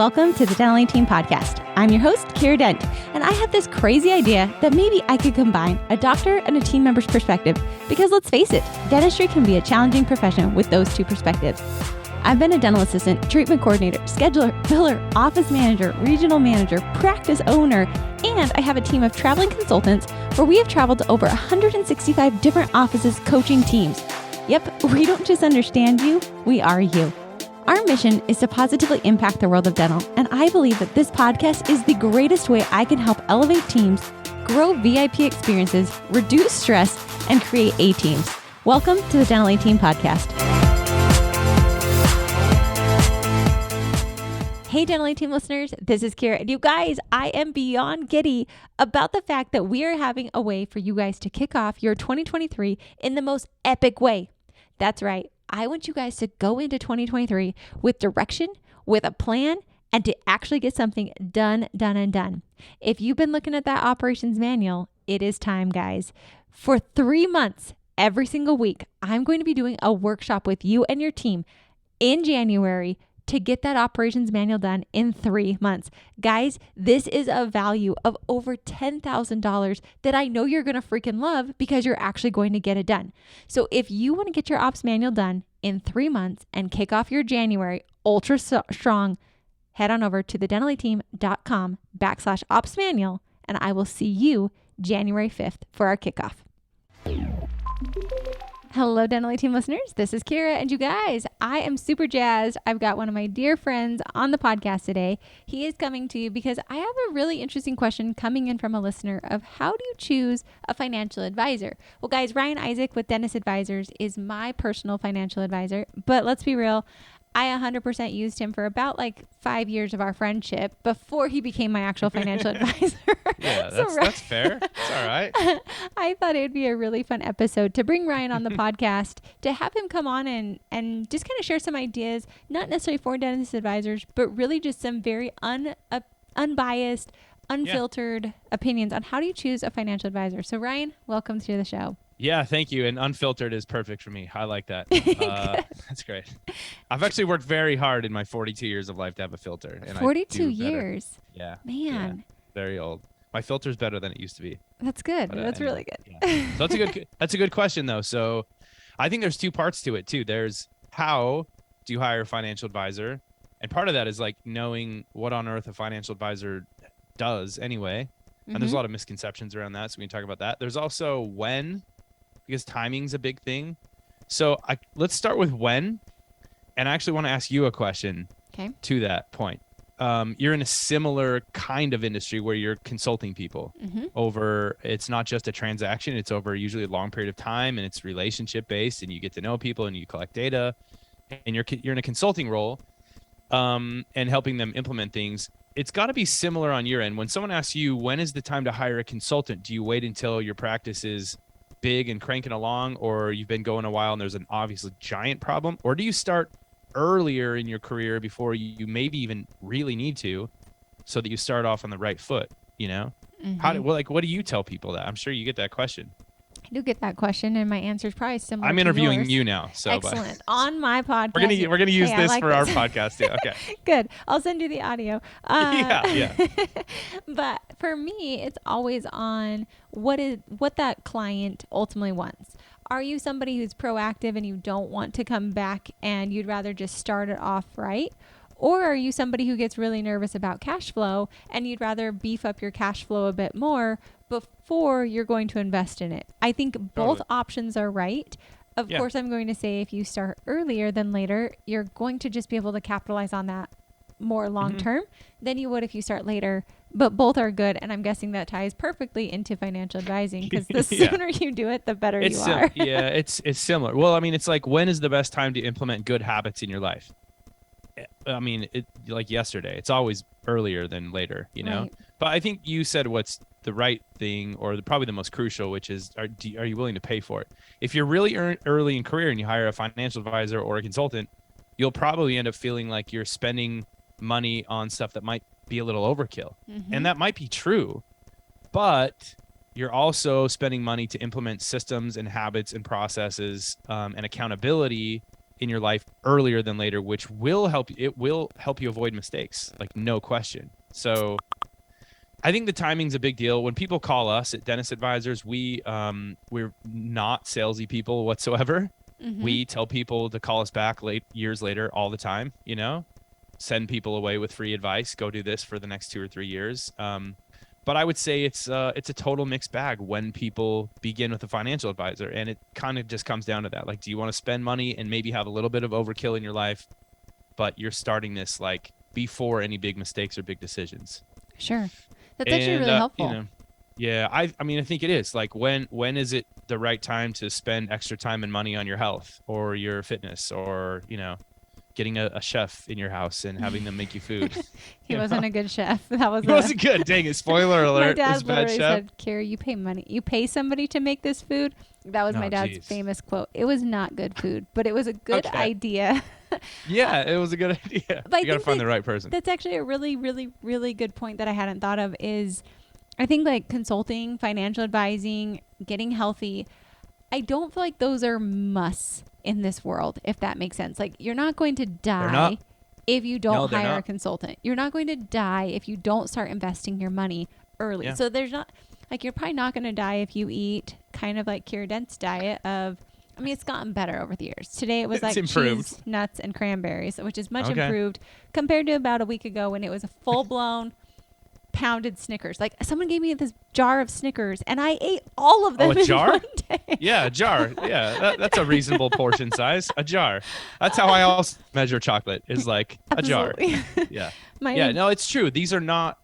Welcome to the Dental Team Podcast. I'm your host, Kiera Dent, and I have this crazy idea that maybe I could combine a doctor and a team member's perspective because let's face it, dentistry can be a challenging profession with those two perspectives. I've been a dental assistant, treatment coordinator, scheduler, biller, office manager, regional manager, practice owner, and I have a team of traveling consultants where we have traveled to over 165 different offices coaching teams. Yep, we don't just understand you, we are you. Our mission is to positively impact the world of dental, and I believe that this podcast is the greatest way I can help elevate teams, grow VIP experiences, reduce stress, and create A-teams. Welcome to the Dental Team Podcast. Hey, Dental Team listeners, this is Kiera, and you guys, I am beyond giddy about the fact that we are having a way for you guys to kick off your 2023 in the most epic way. That's right. I want you guys to go into 2023 with direction, with a plan, and to actually get something done. If you've been looking at that operations manual, it is time, guys. For 3 months, every single week, I'm going to be doing a workshop with you and your team in January to get that operations manual done in 3 months. Guys, this is a value of over $10,000 that I know you're going to freaking love because you're actually going to get it done. So if you want to get your ops manual done in 3 months and kick off your January ultra strong, head on over to thedentaleteam.com/ops manual, and I will see you January 5th for our kickoff. Hello, Dental Team listeners. This is Kiera, and you guys, I am super jazzed. I've got one of my dear friends on the podcast today. He is coming to you because I have a really interesting question coming in from a listener of how do you choose a financial advisor? Well, guys, Ryan Isaac with Dentist Advisors is my personal financial advisor, but let's be real. I 100% used him for about 5 years of our friendship before he became my actual financial advisor. Yeah, that's fair. It's all right. I thought it would be a really fun episode to bring Ryan on the podcast, to have him come on and just kind of share some ideas, not necessarily for dentist advisors, but really just some very unbiased, unfiltered opinions on how do you choose a financial advisor. So Ryan, welcome to the show. Yeah, thank you. And unfiltered is perfect for me. I like that. That's great. I've actually worked very hard in my 42 years of life to have a filter. And 42 years? Yeah. Man. Yeah, very old. My filter's better than it used to be. That's good. But, that's anyway, really good. Yeah. So that's a good question, though. So I think there's two parts to it, too. There's how do you hire a financial advisor? And part of that is knowing what on earth a financial advisor does anyway. And there's a lot of misconceptions around that. So we can talk about that. There's also when, because timing's a big thing. So let's start with when. And I actually want to ask you a question to that point. You're in a similar kind of industry where you're consulting people over, it's not just a transaction, it's over usually a long period of time, and it's relationship based, and you get to know people and you collect data, and you're in a consulting role and helping them implement things. It's got to be similar on your end. When someone asks you, when is the time to hire a consultant? Do you wait until your practice is big and cranking along, or you've been going a while and there's an obviously giant problem? Or do you start earlier in your career before you maybe even really need to, so that you start off on the right foot, what do you tell people that? I'm sure you get that question. I do get that question, and my answer is probably similar. I'm interviewing you now, so excellent. On my podcast, we're gonna use this for our podcast too. Okay, good. I'll send you the audio. Yeah. But for me, it's always on what that client ultimately wants. Are you somebody who's proactive and you don't want to come back and you'd rather just start it off right? Or are you somebody who gets really nervous about cash flow and you'd rather beef up your cash flow a bit more before you're going to invest in it? I think both options are right. Of course, I'm going to say if you start earlier than later, you're going to just be able to capitalize on that more long term than you would if you start later. But both are good, and I'm guessing that ties perfectly into financial advising because the sooner you do it, the better you are. It's similar. Well, I mean, it's when is the best time to implement good habits in your life? I mean, yesterday. It's always earlier than later, Right. But I think you said what's the right thing, or probably the most crucial, which is, are you willing to pay for it? If you're really early in career and you hire a financial advisor or a consultant, you'll probably end up feeling like you're spending money on stuff that might be a little overkill. And that might be true, but you're also spending money to implement systems and habits and processes and accountability in your life earlier than later, which will help. It will help you avoid mistakes, like no question. So I think the timing's a big deal. When people call us at Dentist Advisors, we're not salesy people whatsoever. Mm-hmm. We tell people to call us back years later all the time, send people away with free advice. Go do this for the next 2 or 3 years. But I would say it's a total mixed bag when people begin with a financial advisor. And it kind of just comes down to that. Like, do you want to spend money and maybe have a little bit of overkill in your life, but you're starting this like before any big mistakes or big decisions? Sure. That's actually really helpful. Yeah, I mean, I think it is. Like, when is it the right time to spend extra time and money on your health or your fitness or, getting a chef in your house and having them make you food? He wasn't a good chef. He wasn't good. Dang it. Spoiler alert. My dad literally said, Kiera, you pay money. You pay somebody to make this food. That was my dad's famous quote. It was not good food, but it was a good idea. Yeah, it was a good idea. But you got to find the right person. That's actually a really, really, really good point that I hadn't thought of is I think like consulting, financial advising, getting healthy, I don't feel like those are musts in this world, if that makes sense. Like, you're not going to die if you don't hire a consultant. You're not going to die if you don't start investing your money early. Yeah. So there's not, like, you're probably not going to die if you eat kind of like Kiera Dent's diet of, I mean, it's gotten better over the years. Today it was like cheese, nuts, and cranberries, which is much improved compared to about a week ago when it was a full-blown pounded Snickers. Like, someone gave me this jar of Snickers and I ate all of them in one day. Yeah, a jar. Yeah, that's a reasonable portion size. A jar. That's how I also measure chocolate, is like a jar. Yeah. No, it's true. These are not,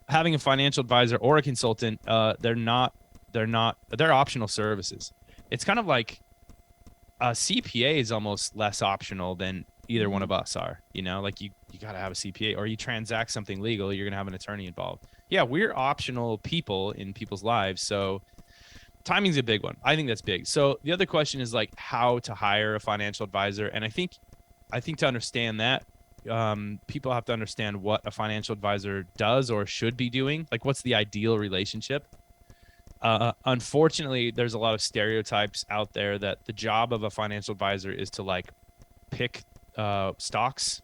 having a financial advisor or a consultant, they're optional services. It's kind of like a CPA is almost less optional than either one of us are, like you got to have a CPA, or you transact something legal, you're going to have an attorney involved. Yeah, we're optional people in people's lives. So timing's a big one. I think that's big. So the other question is like how to hire a financial advisor. And I think to understand that, people have to understand what a financial advisor does or should be doing. Like, what's the ideal relationship? Unfortunately, there's a lot of stereotypes out there that the job of a financial advisor is to like pick stocks,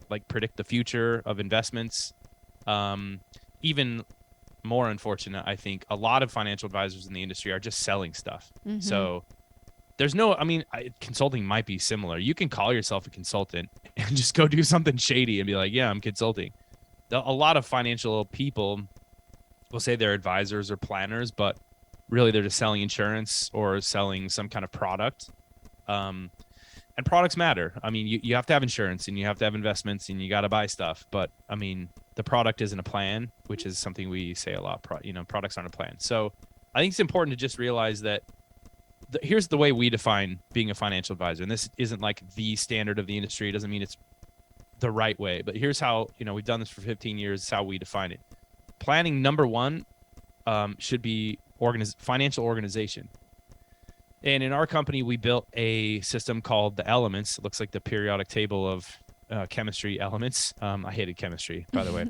like predict the future of investments. Even more unfortunate, I think a lot of financial advisors in the industry are just selling stuff. Mm-hmm. So there's no, consulting might be similar. You can call yourself a consultant and just go do something shady and be like, yeah, I'm consulting. A lot of financial people will say they're advisors or planners, but really they're just selling insurance or selling some kind of product. And products matter. I mean, you have to have insurance and you have to have investments and you got to buy stuff. But I mean, the product isn't a plan, which is something we say a lot. Products aren't a plan. So I think it's important to just realize that here's the way we define being a financial advisor. And this isn't like the standard of the industry. It doesn't mean it's the right way. But here's how, we've done this for 15 years. It's how we define it. Planning, number one, should be financial organization. And in our company, we built a system called the Elements. It looks like the periodic table of chemistry elements. I hated chemistry, by the way.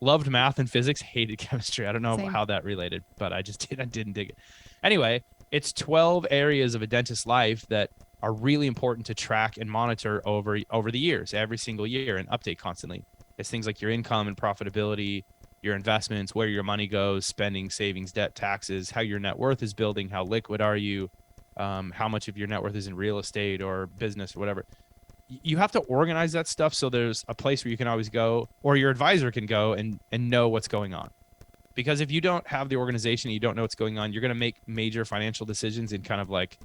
Loved math and physics. Hated chemistry. I don't know how that related, but I didn't dig it. Anyway, it's 12 areas of a dentist's life that are really important to track and monitor over the years, every single year, and update constantly. It's things like your income and profitability, your investments, where your money goes, spending, savings, debt, taxes, how your net worth is building, how liquid are you, how much of your net worth is in real estate or business or whatever. You have to organize that stuff so there's a place where you can always go, or your advisor can go and know what's going on. Because if you don't have the organization, you don't know what's going on, you're going to make major financial decisions in kind of like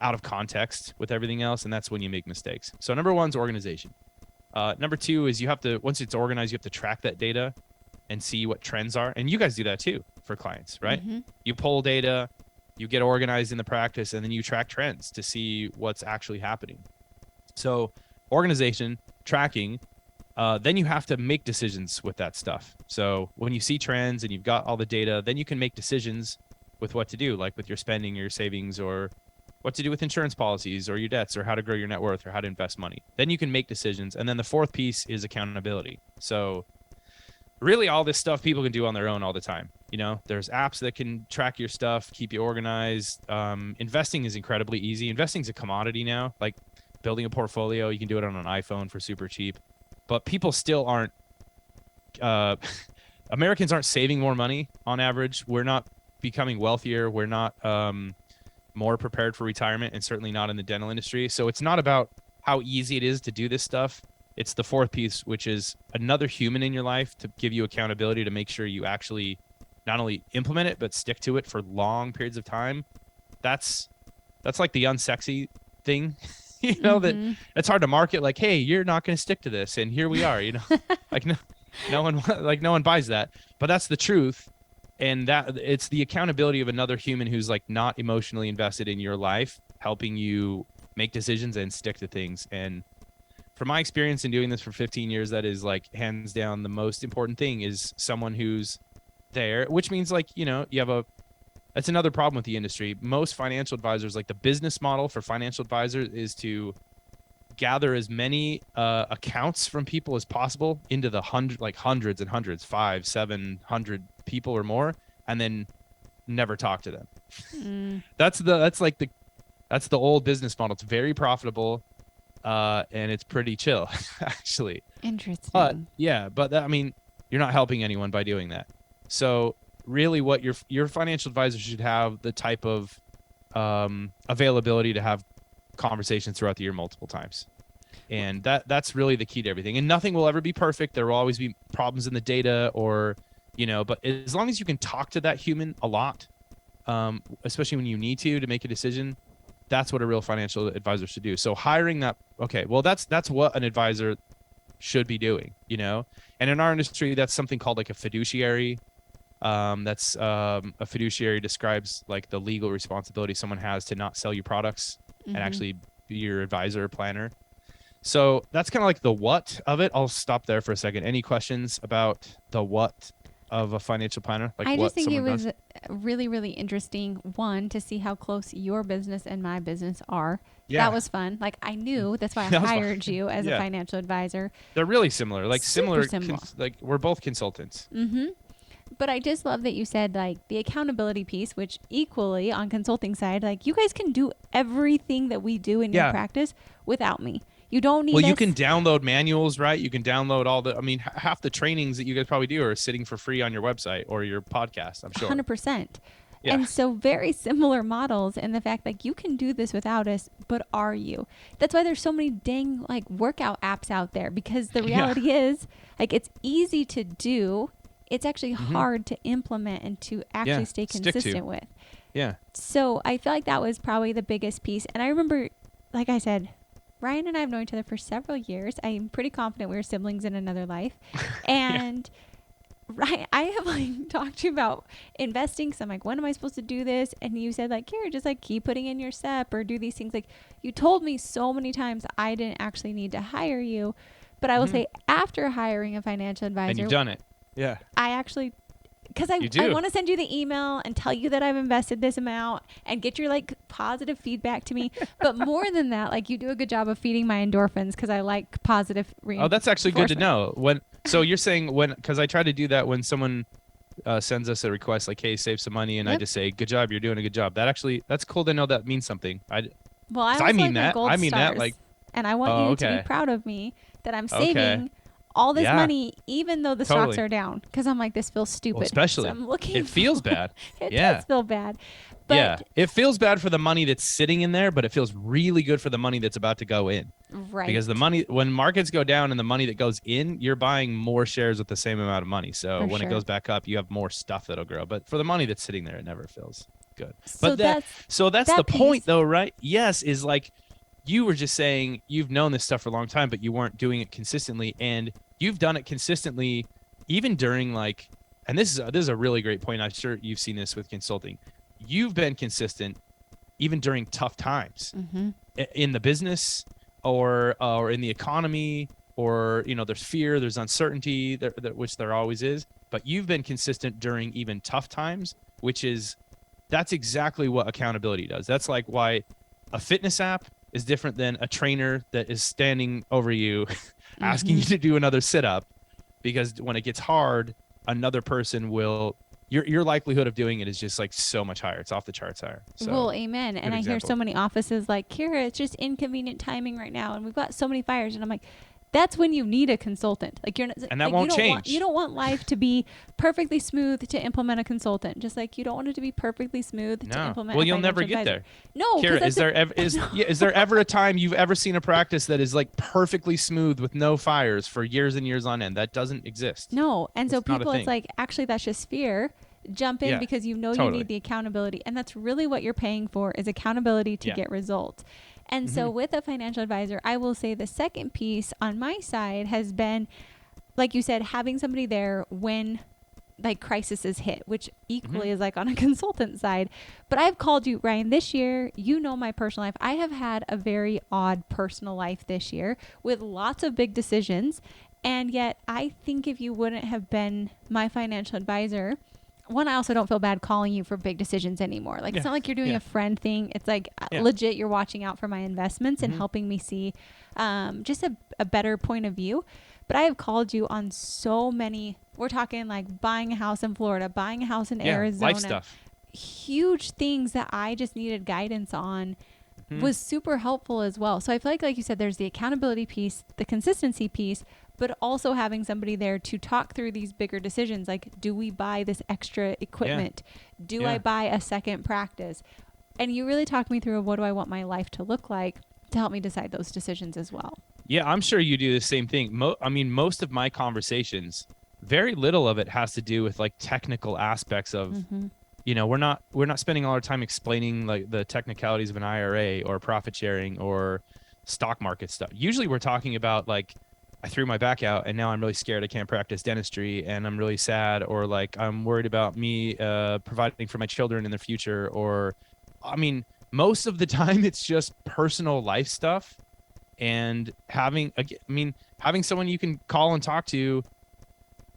out of context with everything else, and that's when you make mistakes. So number one is organization. Number two is once it's organized, you have to track that data and see what trends are. And you guys do that too for clients, right? Mm-hmm. You pull data, you get organized in the practice, and then you track trends to see what's actually happening. So organization, tracking, then you have to make decisions with that stuff. So when you see trends and you've got all the data, then you can make decisions with what to do, like with your spending or your savings, or what to do with insurance policies or your debts, or how to grow your net worth, or how to invest money. Then you can make decisions. And then the fourth piece is accountability. So really all this stuff people can do on their own all the time. There's apps that can track your stuff, keep you organized. Investing is incredibly easy. Investing is a commodity now. Like, building a portfolio. You can do it on an iPhone for super cheap, but people still aren't. Americans aren't saving more money on average. We're not becoming wealthier. We're not more prepared for retirement, and certainly not in the dental industry. So it's not about how easy it is to do this stuff. It's the fourth piece, which is another human in your life to give you accountability to make sure you actually not only implement it, but stick to it for long periods of time. That's like the unsexy thing, that it's hard to market like, hey, you're not going to stick to this. And here we are, like no one buys that, but that's the truth. And that it's the accountability of another human who's like not emotionally invested in your life, helping you make decisions and stick to things. And from my experience in doing this for 15 years, that is like hands down the most important thing, is someone who's there, which means like, that's another problem with the industry. Most financial advisors, like the business model for financial advisors is to gather as many accounts from people as possible into the hundreds and hundreds, 500-700 people or more, and then never talk to them. That's the old business model. It's very profitable, and it's pretty chill, actually. Interesting. But you're not helping anyone by doing that. So really, what your financial advisor should have the type of availability to have conversations throughout the year multiple times. And that's really the key to everything. And nothing will ever be perfect. There will always be problems in the data but as long as you can talk to that human a lot, especially when you need to make a decision, that's what a real financial advisor should do. So hiring that, that's what an advisor should be doing, And in our industry, that's something called like a fiduciary. A fiduciary describes like the legal responsibility someone has to not sell you products and actually be your advisor or planner. So that's kind of like the what of it. I'll stop there for a second. Any questions about the what of a financial planner? I just think it was really, really interesting, one, to see how close your business and my business are. Yeah. That was fun. Like, I knew, that's why I hired you as a financial advisor. They're really similar. Like similar. Like we're both consultants. But I just love that you said like the accountability piece, which equally on consulting side, like you guys can do everything that we do in your practice without me. You don't need you can download manuals, right? You can download all half the trainings that you guys probably do are sitting for free on your website or your podcast, I'm sure. 100%. Yeah. And so very similar models in the fact like you can do this without us, but are you? That's why there's so many dang like workout apps out there, because the reality is like it's easy to do. It's actually hard to implement and to actually stay consistent with. Yeah. So I feel like that was probably the biggest piece. And I remember, like I said, Ryan and I have known each other for several years. I'm pretty confident we were siblings in another life. And Ryan, I have like talked to you about investing. So I'm like, when am I supposed to do this? And you said like, Kiera, just like keep putting in your SEP or do these things. Like you told me so many times I didn't actually need to hire you. But I will say after hiring a financial advisor. And you've done it. Yeah. I actually, because I want to send you the email and tell you that I've invested this amount and get your like positive feedback to me. But more than that, like you do a good job of feeding my endorphins because I like positive reinforcement. Oh, that's actually good to know. So you're saying because I try to do that when someone sends us a request like, hey, save some money. And I just say, good job. You're doing a good job. That's cool to know that means something. I mean that. Like, and I want you to be proud of me that I'm saving all this money, even though the stocks are down, because I'm like, this feels stupid. Well, especially, so I'm looking it feels bad. It does feel bad. But it feels bad for the money that's sitting in there, but it feels really good for the money that's about to go in. Right. Because the money, when markets go down and the money that goes in, you're buying more shares with the same amount of money. So when it goes back up, you have more stuff that'll grow. But for the money that's sitting there, it never feels good. So but that's the point, though, right? Yes, is like you were just saying you've known this stuff for a long time, but you weren't doing it consistently, and you've done it consistently even during like, and this is a really great point. I'm sure you've seen this with consulting. You've been consistent even during tough times in the business or in the economy, or there's fear, there's uncertainty, which there always is. But you've been consistent during even tough times, that's exactly what accountability does. That's like why a fitness app is different than a trainer that is standing over you asking you to do another sit-up, because when it gets hard, another person will your likelihood of doing it is just like so much higher. It's off the charts higher. So, well, amen. And I hear so example. many offices like, Kiera, it's just inconvenient timing right now, and we've got so many fires. And I'm like, that's when you need a consultant. Like, you're not, And that like, won't you don't change. Want, you don't want life to be perfectly smooth to implement a consultant. Just like you don't want it to be perfectly smooth to implement. Well, a you'll never financial get advisor. there. No, Kiera, is there ever a time you've ever seen a practice that is like perfectly smooth with no fires for years and years on end? That doesn't exist. No. And so It's not a people, it's thing. like, actually, that's just fear. Jump in Yeah, because you know you totally. need the accountability. And that's really what you're paying for, is accountability to Yeah. get results. And so with a financial advisor, I will say the second piece on my side has been, like you said, having somebody there when like crises hit, which equally is like on a consultant side. But I've called you, Ryan, this year, you know, my personal life. I have had a very odd personal life this year with lots of big decisions. And yet I think if you wouldn't have been my financial advisor, one, I also don't feel bad calling you for big decisions anymore. Like, it's not like you're doing a friend thing. It's like legit, you're watching out for my investments and helping me see just a better point of view. But I have called you on so many, we're talking like buying a house in Florida, buying a house in Arizona. Life stuff. Huge things that I just needed guidance on was super helpful as well. So I feel like you said, there's the accountability piece, the consistency piece, but also having somebody there to talk through these bigger decisions. Like, do we buy this extra equipment? Do I buy a second practice? And you really talked me through what do I want my life to look like to help me decide those decisions as well. Yeah, I'm sure you do the same thing. I mean, most of my conversations, very little of it has to do with like technical aspects of, you know, we're not spending all our time explaining like the technicalities of an IRA or profit sharing or stock market stuff. Usually we're talking about like, I threw my back out and now I'm really scared I can't practice dentistry and I'm really sad, or like I'm worried about me providing for my children in the future. Or, I mean, most of the time it's just personal life stuff, and having someone you can call and talk to,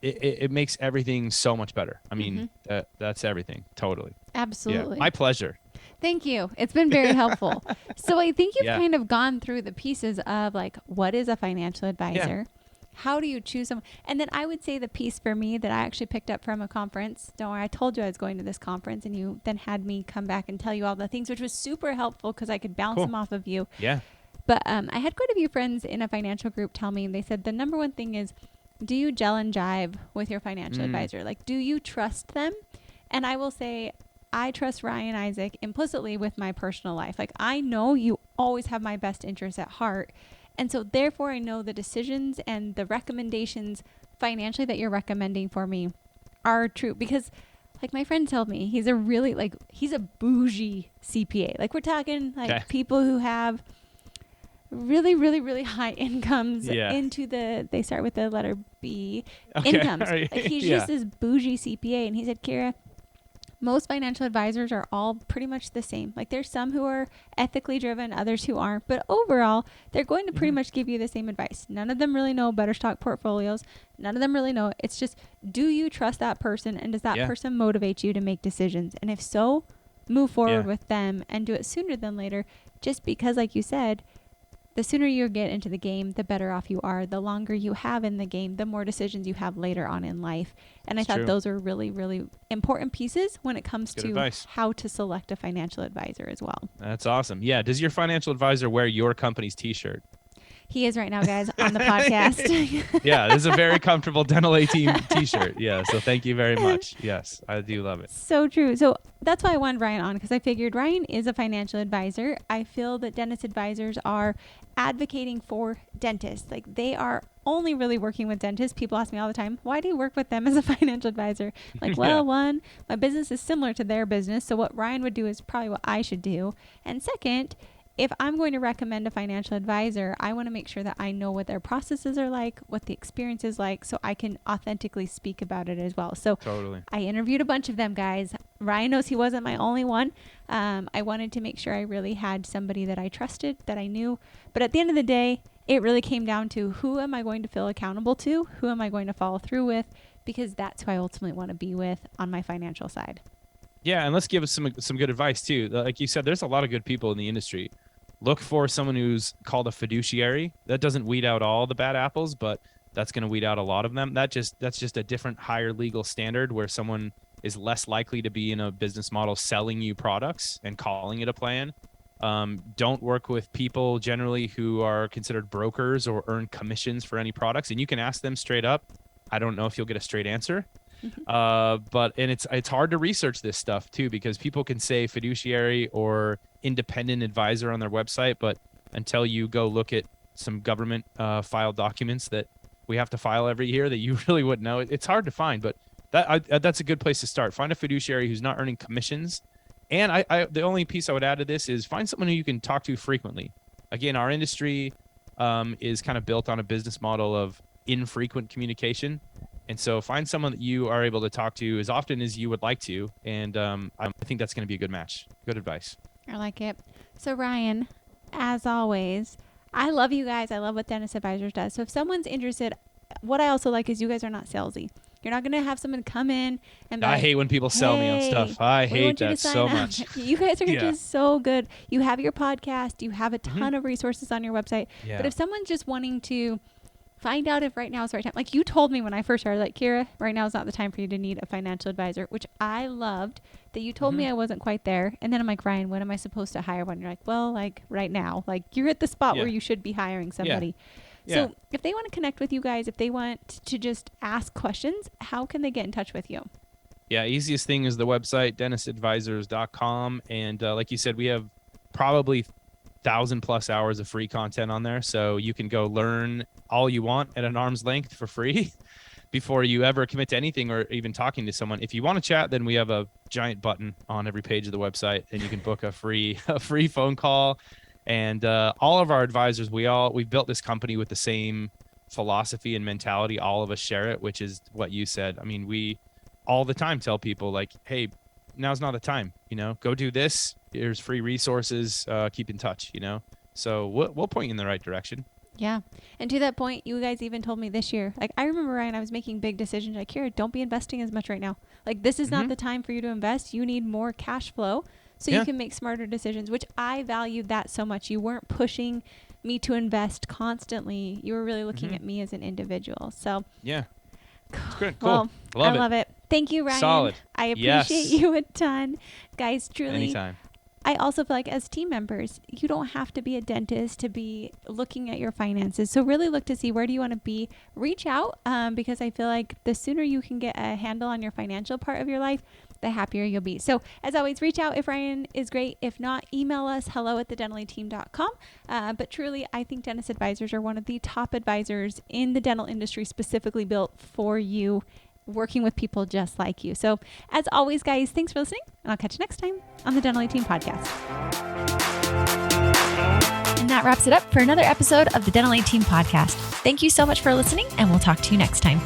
it makes everything so much better. I mean, that's everything. Totally. Absolutely. Yeah, my pleasure. Thank you. It's been very helpful. So I think you've kind of gone through the pieces of like, what is a financial advisor? How do you choose them? And then I would say the piece for me that I actually picked up from a conference. Don't worry, I told you I was going to this conference, and you then had me come back and tell you all the things, which was super helpful because I could bounce them off of you. Yeah. But I had quite a few friends in a financial group tell me, and they said the number one thing is, do you gel and jive with your financial advisor? Like, do you trust them? And I will say, I trust Ryan Isaac implicitly with my personal life. Like, I know you always have my best interests at heart. And so therefore I know the decisions and the recommendations financially that you're recommending for me are true. Because like my friend told me, he's a really he's a bougie CPA. Like, we're talking like people who have really, really, really high incomes into they start with the letter B incomes. Like, he's just this bougie CPA. And he said, Kiera, most financial advisors are all pretty much the same. Like, there's some who are ethically driven, others who aren't, but overall, they're going to pretty much give you the same advice. None of them really know better stock portfolios. None of them really know. It's just, do you trust that person, and does that person motivate you to make decisions? And if so, move forward with them and do it sooner than later, just because, like you said, the sooner you get into the game, the better off you are. The longer you have in the game, the more decisions you have later on in life. And I thought those are really, really important pieces when it comes to how to select a financial advisor as well. That's awesome. Yeah. Does your financial advisor wear your company's t-shirt? He is right now, guys, on the podcast. Yeah, this is a very comfortable Dental A Team t-shirt. Yeah, so thank you very much. Yes, I do love it. So true. So that's why I wanted Ryan on, because I figured Ryan is a financial advisor. I feel that dentist advisors are advocating for dentists. Like, they are only really working with dentists. People ask me all the time, why do you work with them as a financial advisor? Like, well, one, my business is similar to their business, so what Ryan would do is probably what I should do. And second, if I'm going to recommend a financial advisor, I want to make sure that I know what their processes are like, what the experience is like, so I can authentically speak about it as well. So I interviewed a bunch of them, guys. Ryan knows he wasn't my only one. I wanted to make sure I really had somebody that I trusted, that I knew. But at the end of the day, it really came down to, who am I going to feel accountable to? Who am I going to follow through with? Because that's who I ultimately want to be with on my financial side. Yeah, and let's give us some good advice too. Like you said, there's a lot of good people in the industry. Look for someone who's called a fiduciary. That doesn't weed out all the bad apples, but that's going to weed out a lot of them. That's just a different, higher legal standard where someone is less likely to be in a business model selling you products and calling it a plan. Don't work with people generally who are considered brokers or earn commissions for any products. And you can ask them straight up. I don't know if you'll get a straight answer. But it's hard to research this stuff too, because people can say fiduciary or independent advisor on their website, but until you go look at some government filed documents that we have to file every year that you really wouldn't know, it's hard to find. But that's a good place to start. Find a fiduciary who's not earning commissions. And the only piece I would add to this is find someone who you can talk to frequently. Again, our industry is kind of built on a business model of infrequent communication. And so find someone that you are able to talk to as often as you would like to. And I think that's going to be a good match. Good advice. I like it. So Ryan, as always, I love you guys. I love what Dentist Advisors does. So if someone's interested, what I also like is you guys are not salesy. You're not going to have someone come in and be I like, hate when people sell me on stuff. I hate that so much. You guys are just so good. You have your podcast. You have a ton of resources on your website. Yeah. But if someone's just wanting to find out if right now is the right time, like you told me when I first started, like, Kiera, right now is not the time for you to need a financial advisor, which I loved that you told me I wasn't quite there. And then I'm like, Ryan, when am I supposed to hire one? You're like, well, like right now, like you're at the spot where you should be hiring somebody. So if they want to connect with you guys, if they want to just ask questions, how can they get in touch with you? Yeah, easiest thing is the website, dentistadvisors.com. And like you said, we have probably 1,000+ hours of free content on there. So you can go learn all you want at an arm's length for free before you ever commit to anything or even talking to someone. If you want to chat, then we have a giant button on every page of the website, and you can book a free phone call. And all of our advisors, we've built this company with the same philosophy and mentality. All of us share it, which is what you said. I mean, we all the time tell people like, hey, now's not the time, go do this. Here's free resources, keep in touch, so we'll point you in the right direction. Yeah. And to that point, you guys even told me this year, like I remember, Ryan, I was making big decisions. Like, Kiera, don't be investing as much right now. Like this is not the time for you to invest. You need more cash flow so you can make smarter decisions, which I valued that so much. You weren't pushing me to invest constantly. You were really looking at me as an individual. So yeah, it's good. Cool. Well, I love it. Thank you, Ryan. Solid. I appreciate you a ton. Guys, truly. Anytime. I also feel like as team members, you don't have to be a dentist to be looking at your finances. So really look to see where do you want to be. Reach out because I feel like the sooner you can get a handle on your financial part of your life, the happier you'll be. So as always, reach out if Ryan is great. If not, email us hello@thedentallyteam.com. But truly, I think Dentist Advisors are one of the top advisors in the dental industry, specifically built for you, working with people just like you. So as always, guys, thanks for listening, and I'll catch you next time on the Dentally Team Podcast. And that wraps it up for another episode of the Dentally Team Podcast. Thank you so much for listening, and we'll talk to you next time.